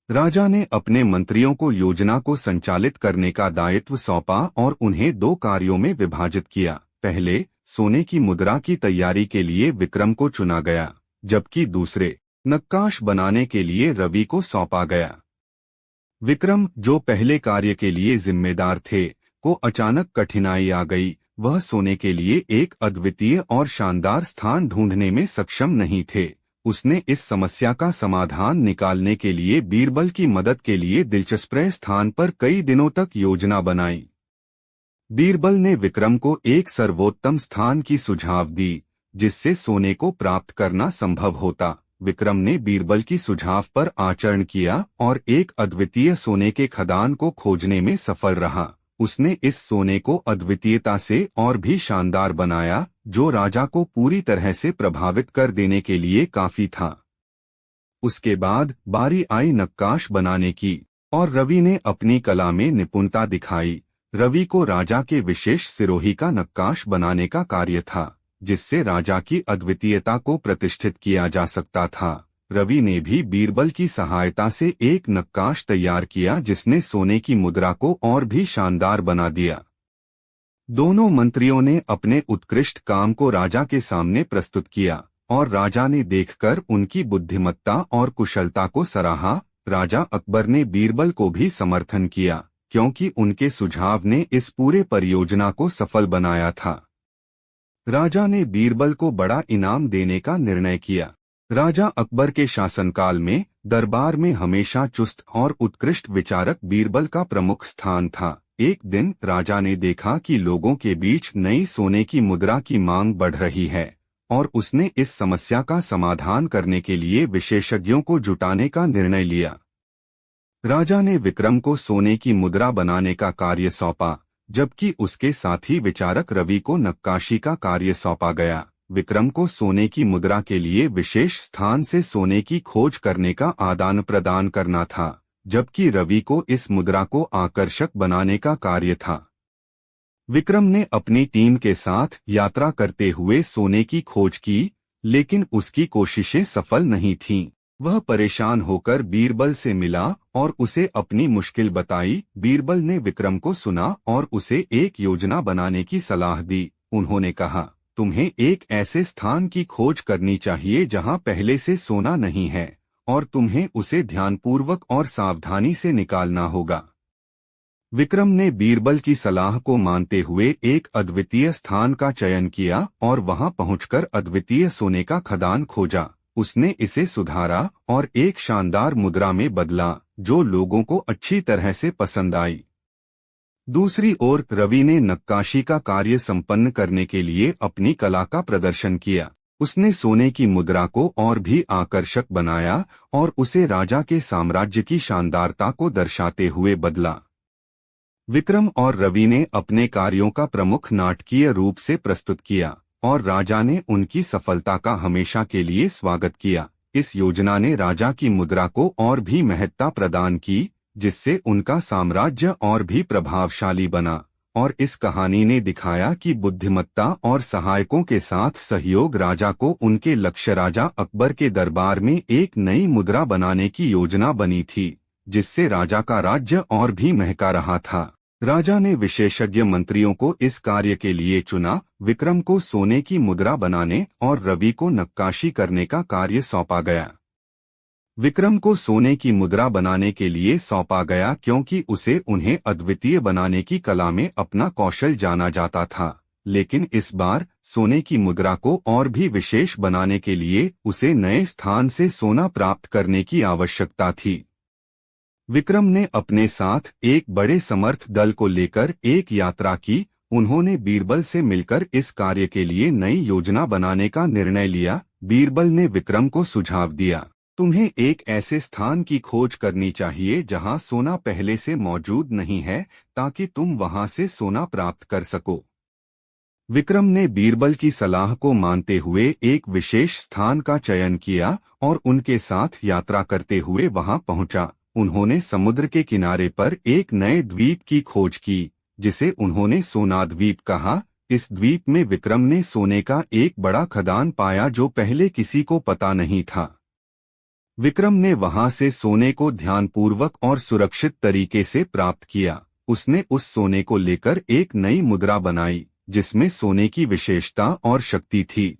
S1: राजा ने अपने मंत्रियों को योजना को संचालित करने का दायित्व सौंपा और उन्हें दो कार्यों में विभाजित किया। पहले, सोने की मुद्रा की तैयारी के लिए विक्रम को चुना गया, जबकि दूसरे, नक्काश बनाने के लिए रवि को सौंपा गया। विक्रम, जो पहले कार्य के लिए जिम्मेदार थे, को अचानक कठिनाई आ गई। वह सोने के लिए एक अद्वितीय और शानदार स्थान ढूंढने में सक्षम नहीं थे। उसने इस समस्या का समाधान निकालने के लिए बीरबल की मदद के लिए दिलचस्प स्थान पर कई दिनों तक योजना बनाई। बीरबल ने विक्रम को एक सर्वोत्तम स्थान की सुझाव दी जिससे सोने को प्राप्त करना संभव होता। विक्रम ने बीरबल की सुझाव पर आचरण किया और एक अद्वितीय सोने के खदान को खोजने में सफल रहा। उसने इस सोने को अद्वितीयता से और भी शानदार बनाया, जो राजा को पूरी तरह से प्रभावित कर देने के लिए काफी था। उसके बाद बारी आई नक्काश बनाने की और रवि ने अपनी कला में निपुणता दिखाई। रवि को राजा के विशेष सिरोही का नक्काश बनाने का कार्य था, जिससे राजा की अद्वितीयता को प्रतिष्ठित किया जा सकता था। रवि ने भी बीरबल की सहायता से एक नक्काश तैयार किया जिसने सोने की मुद्रा को और भी शानदार बना दिया। दोनों मंत्रियों ने अपने उत्कृष्ट काम को राजा के सामने प्रस्तुत किया और राजा ने देखकर उनकी बुद्धिमत्ता और कुशलता को सराहा। राजा अकबर ने बीरबल को भी समर्थन किया क्योंकि उनके सुझाव ने इस पूरे परियोजना को सफल बनाया था। राजा ने बीरबल को बड़ा इनाम देने का निर्णय किया। राजा अकबर के शासनकाल में दरबार में हमेशा चुस्त और उत्कृष्ट विचारक बीरबल का प्रमुख स्थान था। एक दिन राजा ने देखा कि लोगों के बीच नई सोने की मुद्रा की मांग बढ़ रही है और उसने इस समस्या का समाधान करने के लिए विशेषज्ञों को जुटाने का निर्णय लिया। राजा ने विक्रम को सोने की मुद्रा बनाने का कार्य सौंपा, जबकि उसके साथी विचारक रवि को नक्काशी का कार्य सौंपा गया। विक्रम को सोने की मुद्रा के लिए विशेष स्थान से सोने की खोज करने का आदान प्रदान करना था, जबकि रवि को इस मुद्रा को आकर्षक बनाने का कार्य था। विक्रम ने अपनी टीम के साथ यात्रा करते हुए सोने की खोज की, लेकिन उसकी कोशिशें सफल नहीं थीं। वह परेशान होकर बीरबल से मिला और उसे अपनी मुश्किल बताई। बीरबल ने विक्रम को सुना और उसे एक योजना बनाने की सलाह दी। उन्होंने कहा, तुम्हें एक ऐसे स्थान की खोज करनी चाहिए जहां पहले से सोना नहीं है और तुम्हें उसे ध्यानपूर्वक और सावधानी से निकालना होगा। विक्रम ने बीरबल की सलाह को मानते हुए एक अद्वितीय स्थान का चयन किया और वहां पहुंचकर अद्वितीय सोने का खदान खोजा। उसने इसे सुधारा और एक शानदार मुद्रा में बदला जो लोगों को अच्छी तरह से पसंद आई। दूसरी ओर रवि ने नक्काशी का कार्य संपन्न करने के लिए अपनी कला का प्रदर्शन किया। उसने सोने की मुद्रा को और भी आकर्षक बनाया और उसे राजा के साम्राज्य की शानदारता को दर्शाते हुए बदला। विक्रम और रवि ने अपने कार्यों का प्रमुख नाटकीय रूप से प्रस्तुत किया और राजा ने उनकी सफलता का हमेशा के लिए स्वागत किया। इस योजना ने राजा की मुद्रा को और भी महत्ता प्रदान की, जिससे उनका साम्राज्य और भी प्रभावशाली बना। और इस कहानी ने दिखाया कि बुद्धिमत्ता और सहायकों के साथ सहयोग राजा को उनके लक्ष्य राजा अकबर के दरबार में एक नई मुद्रा बनाने की योजना बनी थी, जिससे राजा का राज्य और भी महका रहा था। राजा ने विशेषज्ञ मंत्रियों को इस कार्य के लिए चुना। विक्रम को सोने की मुद्रा बनाने और रवि को नक्काशी करने का कार्य सौंपा गया। विक्रम को सोने की मुद्रा बनाने के लिए सौंपा गया क्योंकि उसे उन्हें अद्वितीय बनाने की कला में अपना कौशल जाना जाता था, लेकिन इस बार सोने की मुद्रा को और भी विशेष बनाने के लिए उसे नए स्थान से सोना प्राप्त करने की आवश्यकता थी। विक्रम ने अपने साथ एक बड़े समर्थ दल को लेकर एक यात्रा की। उन्होंने बीरबल से मिलकर इस कार्य के लिए नई योजना बनाने का निर्णय लिया। बीरबल ने विक्रम को सुझाव दिया, तुम्हें एक ऐसे स्थान की खोज करनी चाहिए जहां सोना पहले से मौजूद नहीं है, ताकि तुम वहां से सोना प्राप्त कर सको। विक्रम ने बीरबल की सलाह को मानते हुए एक विशेष स्थान का चयन किया और उनके साथ यात्रा करते हुए वहां पहुंचा। उन्होंने समुद्र के किनारे पर एक नए द्वीप की खोज की, जिसे उन्होंने सोना द्वीप कहा। इस द्वीप में विक्रम ने सोने का एक बड़ा खदान पाया जो पहले किसी को पता नहीं था। विक्रम ने वहां से सोने को ध्यानपूर्वक और सुरक्षित तरीके से प्राप्त किया। उसने उस सोने को लेकर एक नई मुद्रा बनाई जिसमें सोने की विशेषता और शक्ति थी।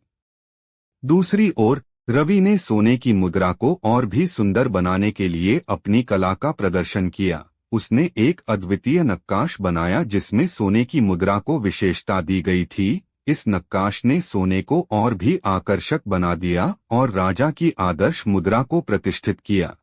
S1: दूसरी ओर रवि ने सोने की मुद्रा को और भी सुंदर बनाने के लिए अपनी कला का प्रदर्शन किया। उसने एक अद्वितीय नक्काश बनाया जिसमें सोने की मुद्रा को विशेषता दी गई थी। इस नक्काश ने सोने को और भी आकर्षक बना दिया और राजा की आदर्श मुद्रा को प्रतिष्ठित किया।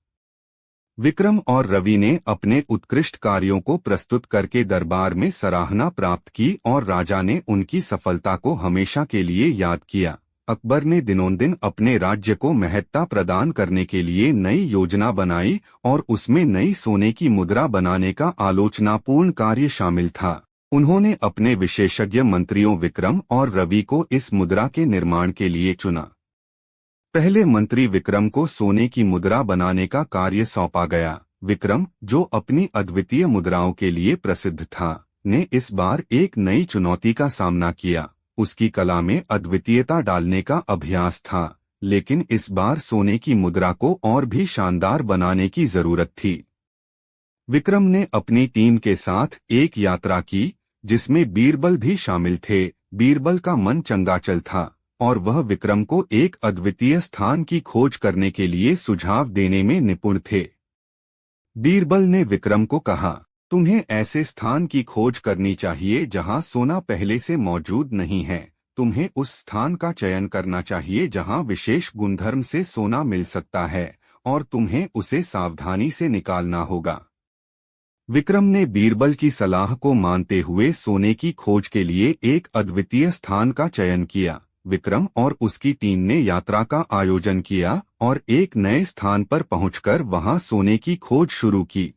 S1: विक्रम और रवि ने अपने उत्कृष्ट कार्यों को प्रस्तुत करके दरबार में सराहना प्राप्त की और राजा ने उनकी सफलता को हमेशा के लिए याद किया। अकबर ने दिनोंदिन अपने राज्य को महत्ता प्रदान करने के लिए नई योजना बनाई और उसमें नई सोने की मुद्रा बनाने का आलोचनापूर्ण कार्य शामिल था। उन्होंने अपने विशेषज्ञ मंत्रियों विक्रम और रवि को इस मुद्रा के निर्माण के लिए चुना। पहले मंत्री विक्रम को सोने की मुद्रा बनाने का कार्य सौंपा गया। विक्रम, जो अपनी अद्वितीय मुद्राओं के लिए प्रसिद्ध था, ने इस बार एक नई चुनौती का सामना किया। उसकी कला में अद्वितीयता डालने का अभ्यास था, लेकिन इस बार सोने की मुद्रा को और भी शानदार बनाने की जरूरत थी। विक्रम ने अपनी टीम के साथ एक यात्रा की जिसमें बीरबल भी शामिल थे। बीरबल का मन चंगाचल था और वह विक्रम को एक अद्वितीय स्थान की खोज करने के लिए सुझाव देने में निपुण थे। बीरबल ने विक्रम को कहा, तुम्हें ऐसे स्थान की खोज करनी चाहिए जहां सोना पहले से मौजूद नहीं है। तुम्हें उस स्थान का चयन करना चाहिए जहां विशेष गुणधर्म से सोना मिल सकता है और तुम्हें उसे सावधानी से निकालना होगा। विक्रम ने बीरबल की सलाह को मानते हुए सोने की खोज के लिए एक अद्वितीय स्थान का चयन किया। विक्रम और उसकी टीम ने यात्रा का आयोजन किया और एक नए स्थान पर पहुंचकर वहां सोने की खोज शुरू की।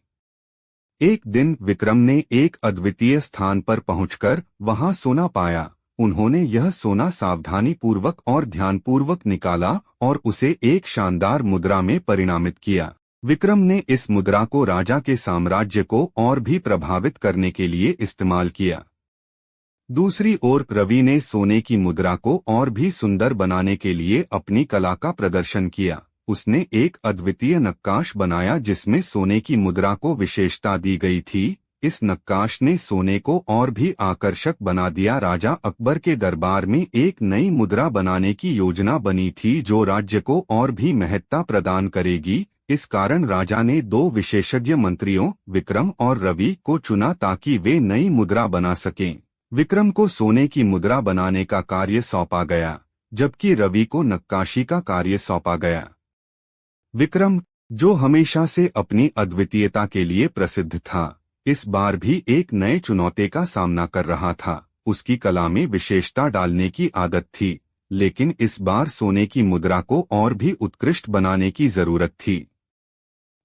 S1: एक दिन विक्रम ने एक अद्वितीय स्थान पर पहुंचकर वहां सोना पाया। उन्होंने यह सोना सावधानीपूर्वक और ध्यानपूर्वक निकाला और उसे एक शानदार मुद्रा में परिणामित किया। विक्रम ने इस मुद्रा को राजा के साम्राज्य को और भी प्रभावित करने के लिए इस्तेमाल किया। दूसरी ओर रवि ने सोने की मुद्रा को और भी सुंदर बनाने के लिए अपनी कला का प्रदर्शन किया। उसने एक अद्वितीय नक्काश बनाया जिसमें सोने की मुद्रा को विशेषता दी गई थी। इस नक्काश ने सोने को और भी आकर्षक बना दिया। राजा अकबर के दरबार में एक नई मुद्रा बनाने की योजना बनी थी जो राज्य को और भी महत्ता प्रदान करेगी। इस कारण राजा ने दो विशेषज्ञ मंत्रियों विक्रम और रवि को चुना ताकि वे नई मुद्रा बना सकें। विक्रम को सोने की मुद्रा बनाने का कार्य सौंपा गया, जबकि रवि को नक्काशी का कार्य सौंपा गया। विक्रम, जो हमेशा से अपनी अद्वितीयता के लिए प्रसिद्ध था, इस बार भी एक नए चुनौती का सामना कर रहा था। उसकी कला में विशेषता डालने की आदत थी, लेकिन इस बार सोने की मुद्रा को और भी उत्कृष्ट बनाने की जरूरत थी।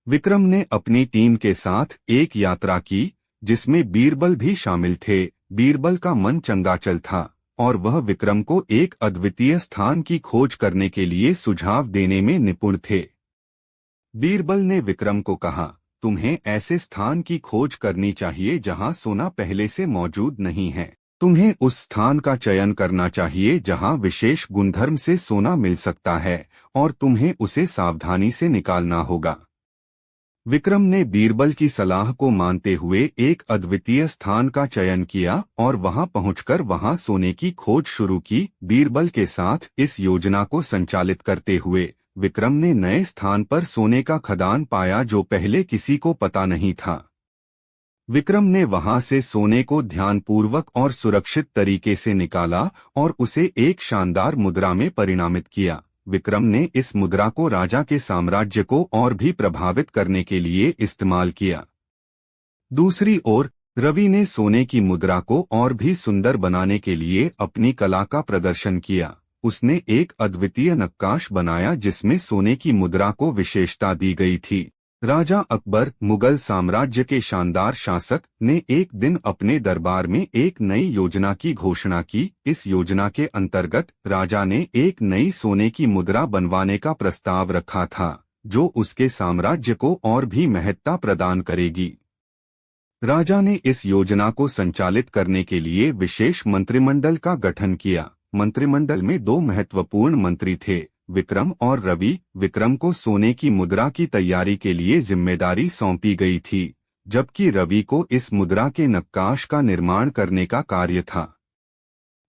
S1: विक्रम ने अपनी टीम के साथ एक यात्रा की जिसमें बीरबल भी शामिल थे। बीरबल का मन चंगाचल था और वह विक्रम को एक अद्वितीय स्थान की खोज करने के लिए सुझाव देने में निपुण थे। बीरबल ने विक्रम को कहा, तुम्हें ऐसे स्थान की खोज करनी चाहिए जहां सोना पहले से मौजूद नहीं है। तुम्हें उस स्थान का चयन करना चाहिए जहां विशेष गुणधर्म से सोना मिल सकता है और तुम्हें उसे सावधानी से निकालना होगा। विक्रम ने बीरबल की सलाह को मानते हुए एक अद्वितीय स्थान का चयन किया और वहां पहुंचकर वहां सोने की खोज शुरू की। बीरबल के साथ इस योजना को संचालित करते हुए विक्रम ने नए स्थान पर सोने का खदान पाया जो पहले किसी को पता नहीं था। विक्रम ने वहां से सोने को ध्यानपूर्वक और सुरक्षित तरीके से निकाला और उसे एक शानदार मुद्रा में परिणामित किया। विक्रम ने इस मुद्रा को राजा के साम्राज्य को और भी प्रभावित करने के लिए इस्तेमाल किया। दूसरी ओर रवि ने सोने की मुद्रा को और भी सुंदर बनाने के लिए अपनी कला का प्रदर्शन किया। उसने एक अद्वितीय नक्काश बनाया जिसमें सोने की मुद्रा को विशेषता दी गई थी। राजा अकबर, मुगल साम्राज्य के शानदार शासक, ने एक दिन अपने दरबार में एक नई योजना की घोषणा की। इस योजना के अंतर्गत राजा ने एक नई सोने की मुद्रा बनवाने का प्रस्ताव रखा था जो उसके साम्राज्य को और भी महत्ता प्रदान करेगी। राजा ने इस योजना को संचालित करने के लिए विशेष मंत्रिमंडल का गठन किया। मंत्रिमंडल में दो महत्वपूर्ण मंत्री थे, विक्रम और रवि। विक्रम को सोने की मुद्रा की तैयारी के लिए जिम्मेदारी सौंपी गई थी, जबकि रवि को इस मुद्रा के नक्काश का निर्माण करने का कार्य था।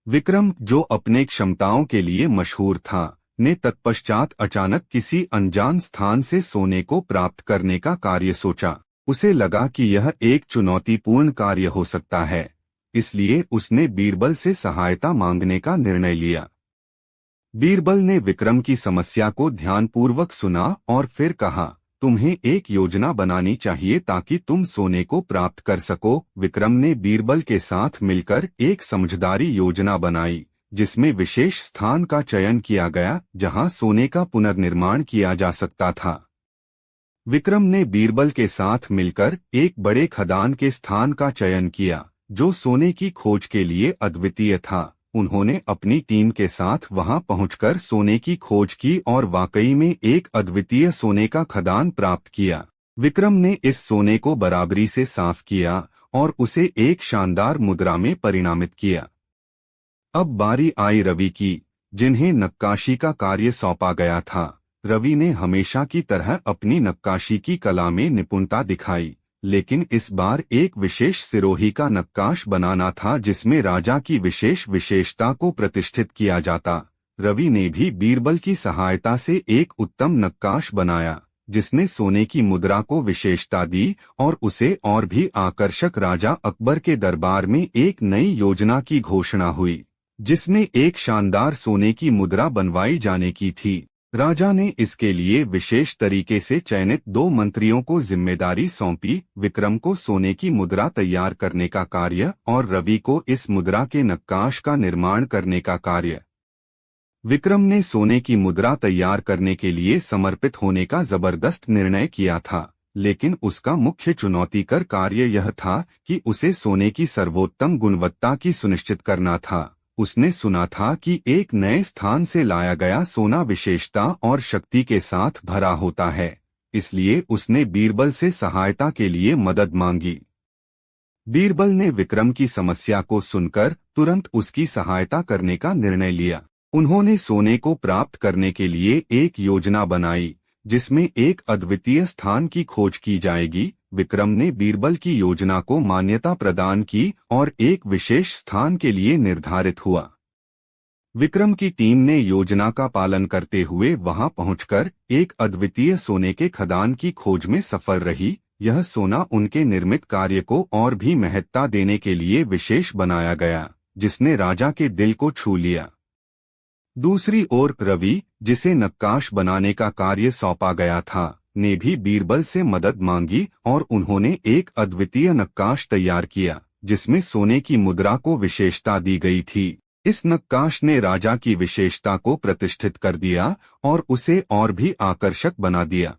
S1: विक्रम, जो अपने क्षमताओं के लिए मशहूर था, ने तत्पश्चात अचानक किसी अनजान स्थान से सोने को प्राप्त करने का कार्य सोचा। उसे लगा कि यह एक चुनौतीपूर्ण कार्य हो सकता है, इसलिए उसने बीरबल से सहायता मांगने का निर्णय लिया। बीरबल ने विक्रम की समस्या को ध्यानपूर्वक सुना और फिर कहा, तुम्हें एक योजना बनानी चाहिए ताकि तुम सोने को प्राप्त कर सको। विक्रम ने बीरबल के साथ मिलकर एक समझदारी योजना बनाई, जिसमें विशेष स्थान का चयन किया गया जहां सोने का पुनर्निर्माण किया जा सकता था। विक्रम ने बीरबल के साथ मिलकर एक बड़े खदान के स्थान का चयन किया, जो सोने की खोज के लिए अद्वितीय था। उन्होंने अपनी टीम के साथ वहां पहुंचकर सोने की खोज की और वाकई में एक अद्वितीय सोने का खदान प्राप्त किया। विक्रम ने इस सोने को बराबरी से साफ किया और उसे एक शानदार मुद्रा में परिणामित किया। अब बारी आई रवि की, जिन्हें नक्काशी का कार्य सौंपा गया था। रवि ने हमेशा की तरह अपनी नक्काशी की कला में निपुणता दिखाई, लेकिन इस बार एक विशेष सिरोही का नक्काश बनाना था जिसमें राजा की विशेष विशेषता को प्रतिष्ठित किया जाता। रवि ने भी बीरबल की सहायता से एक उत्तम नक्काश बनाया, जिसने सोने की मुद्रा को विशेषता दी और उसे और भी आकर्षक। राजा अकबर के दरबार में एक नई योजना की घोषणा हुई, जिसमें एक शानदार सोने की मुद्रा बनवाई जाने की थी। राजा ने इसके लिए विशेष तरीके से चयनित दो मंत्रियों को जिम्मेदारी सौंपी, विक्रम को सोने की मुद्रा तैयार करने का कार्य और रवि को इस मुद्रा के नक्काश का निर्माण करने का कार्य। विक्रम ने सोने की मुद्रा तैयार करने के लिए समर्पित होने का जबरदस्त निर्णय किया था, लेकिन उसका मुख्य चुनौतीकर कार्य यह था कि उसे सोने की सर्वोत्तम गुणवत्ता की सुनिश्चित करना था। उसने सुना था कि एक नए स्थान से लाया गया सोना विशेषता और शक्ति के साथ भरा होता है, इसलिए उसने बीरबल से सहायता के लिए मदद मांगी। बीरबल ने विक्रम की समस्या को सुनकर तुरंत उसकी सहायता करने का निर्णय लिया। उन्होंने सोने को प्राप्त करने के लिए एक योजना बनाई, जिसमें एक अद्वितीय स्थान की खोज की जाएगी। विक्रम ने बीरबल की योजना को मान्यता प्रदान की और एक विशेष स्थान के लिए निर्धारित हुआ। विक्रम की टीम ने योजना का पालन करते हुए वहां पहुंचकर एक अद्वितीय सोने के खदान की खोज में सफल रही। यह सोना उनके निर्मित कार्य को और भी महत्ता देने के लिए विशेष बनाया गया, जिसने राजा के दिल को छू लिया। दूसरी ओर रवि, जिसे नक्काश बनाने का कार्य सौंपा गया था, ने भी बीरबल से मदद मांगी और उन्होंने एक अद्वितीय नक्काश तैयार किया, जिसमें सोने की मुद्रा को विशेषता दी गई थी। इस नक्काश ने राजा की विशेषता को प्रतिष्ठित कर दिया और उसे और भी आकर्षक बना दिया।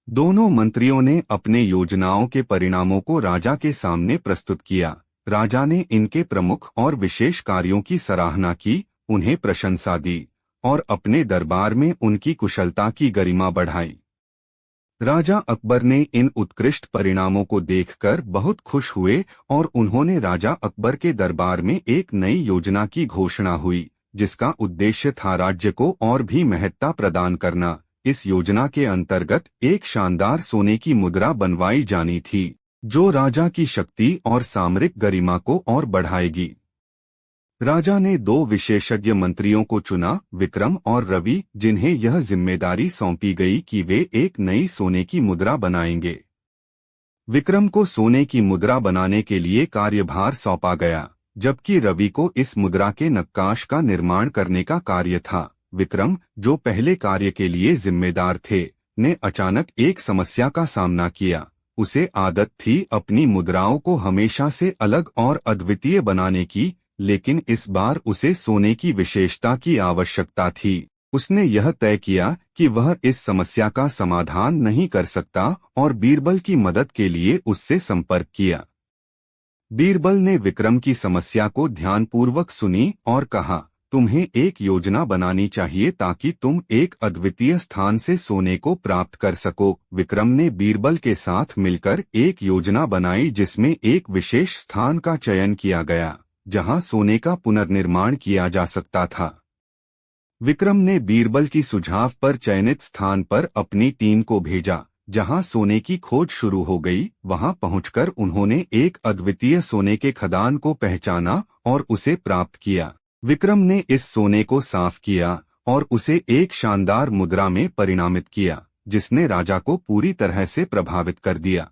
S1: दोनों मंत्रियों ने अपने योजनाओं के परिणामों को राजा के सामने प्रस्तुत किया। राजा ने इनके प्रमुख और विशेष कार्यों की सराहना की, उन्हें प्रशंसा दी और अपने दरबार में उनकी कुशलता की गरिमा बढ़ाई। राजा अकबर ने इन उत्कृष्ट परिणामों को देखकर बहुत खुश हुए और उन्होंने राजा अकबर के दरबार में एक नई योजना की घोषणा हुई, जिसका उद्देश्य था राज्य को और भी महत्ता प्रदान करना। इस योजना के अंतर्गत एक शानदार सोने की मुद्रा बनवाई जानी थी, जो राजा की शक्ति और सामरिक गरिमा को और बढ़ाएगी। राजा ने दो विशेषज्ञ मंत्रियों को चुना, विक्रम और रवि, जिन्हें यह जिम्मेदारी सौंपी गई कि वे एक नई सोने की मुद्रा बनाएंगे। विक्रम को सोने की मुद्रा बनाने के लिए कार्यभार सौंपा गया, जबकि रवि को इस मुद्रा के नक्काश का निर्माण करने का कार्य था। विक्रम, जो पहले कार्य के लिए जिम्मेदार थे, ने अचानक एक समस्या का सामना किया। उसे आदत थी अपनी मुद्राओं को हमेशा से अलग और अद्वितीय बनाने की, लेकिन इस बार उसे सोने की विशेषता की आवश्यकता थी। उसने यह तय किया कि वह इस समस्या का समाधान नहीं कर सकता और बीरबल की मदद के लिए उससे संपर्क किया। बीरबल ने विक्रम की समस्या को ध्यानपूर्वक सुनी और कहा, तुम्हें एक योजना बनानी चाहिए ताकि तुम एक अद्वितीय स्थान से सोने को प्राप्त कर सको। विक्रम ने बीरबल के साथ मिलकर एक योजना बनाई जिसमें एक विशेष स्थान का चयन किया गया जहां सोने का पुनर्निर्माण किया जा सकता था। विक्रम ने बीरबल की सुझाव पर चयनित स्थान पर अपनी टीम को भेजा जहां सोने की खोज शुरू हो गई। वहां पहुंचकर उन्होंने एक अद्वितीय सोने के खदान को पहचाना और उसे प्राप्त किया। विक्रम ने इस सोने को साफ किया और उसे एक शानदार मुद्रा में परिणामित किया जिसने राजा को पूरी तरह से प्रभावित कर दिया।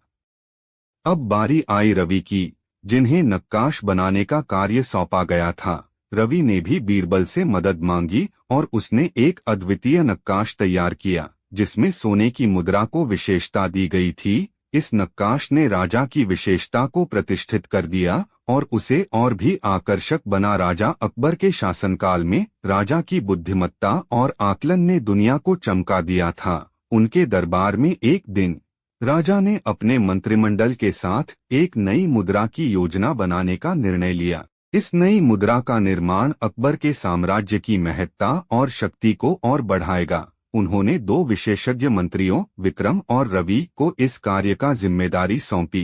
S1: अब बारी आई रवि की, जिन्हें नक्काश बनाने का कार्य सौंपा गया था। रवि ने भी बीरबल से मदद मांगी और उसने एक अद्वितीय नक्काश तैयार किया जिसमें सोने की मुद्रा को विशेषता दी गई थी। इस नक्काश ने राजा की विशेषता को प्रतिष्ठित कर दिया और उसे और भी आकर्षक बना। राजा अकबर के शासनकाल में राजा की बुद्धिमत्ता और आकलन ने दुनिया को चमका दिया था। उनके दरबार में एक दिन राजा ने अपने मंत्रिमंडल के साथ एक नई मुद्रा की योजना बनाने का निर्णय लिया। इस नई मुद्रा का निर्माण अकबर के साम्राज्य की महत्ता और शक्ति को और बढ़ाएगा। उन्होंने दो विशेषज्ञ मंत्रियों विक्रम और रवि को इस कार्य का जिम्मेदारी सौंपी।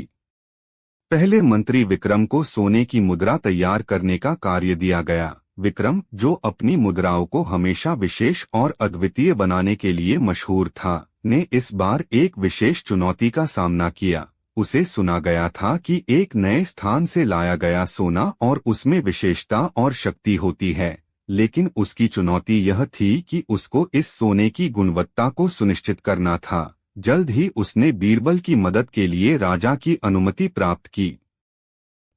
S1: पहले मंत्री विक्रम को सोने की मुद्रा तैयार करने का कार्य दिया गया। विक्रम, जो अपनी मुद्राओं को हमेशा विशेष और अद्वितीय बनाने के लिए मशहूर था, ने इस बार एक विशेष चुनौती का सामना किया। उसे सुना गया था कि एक नए स्थान से लाया गया सोना और उसमें विशेषता और शक्ति होती है, लेकिन उसकी चुनौती यह थी कि उसको इस सोने की गुणवत्ता को सुनिश्चित करना था। जल्द ही उसने बीरबल की मदद के लिए राजा की अनुमति प्राप्त की।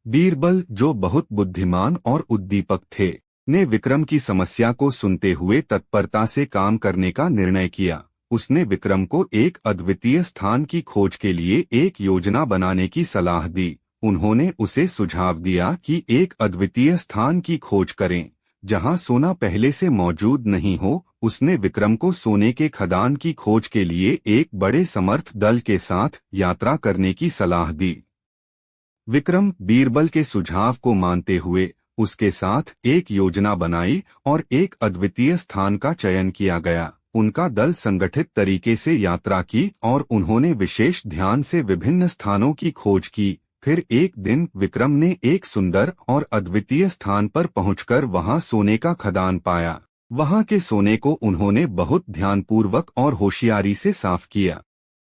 S1: बीरबल, जो बहुत बुद्धिमान और उद्दीपक थे, ने विक्रम की समस्या को सुनते हुए तत्परता से काम करने का निर्णय किया। उसने विक्रम को एक अद्वितीय स्थान की खोज के लिए एक योजना बनाने की सलाह दी। उन्होंने उसे सुझाव दिया कि एक अद्वितीय स्थान की खोज करें जहां सोना पहले से मौजूद नहीं हो। उसने विक्रम को सोने के खदान की खोज के लिए एक बड़े समर्थ दल के साथ यात्रा करने की सलाह दी। विक्रम बीरबल के सुझाव को मानते हुए उसके साथ एक योजना बनाई और एक अद्वितीय स्थान का चयन किया गया। उनका दल संगठित तरीके से यात्रा की और उन्होंने विशेष ध्यान से विभिन्न स्थानों की खोज की। फिर एक दिन विक्रम ने एक सुंदर और अद्वितीय स्थान पर पहुंचकर वहां सोने का खदान पाया। वहां के सोने को उन्होंने बहुत ध्यानपूर्वक और होशियारी से साफ किया।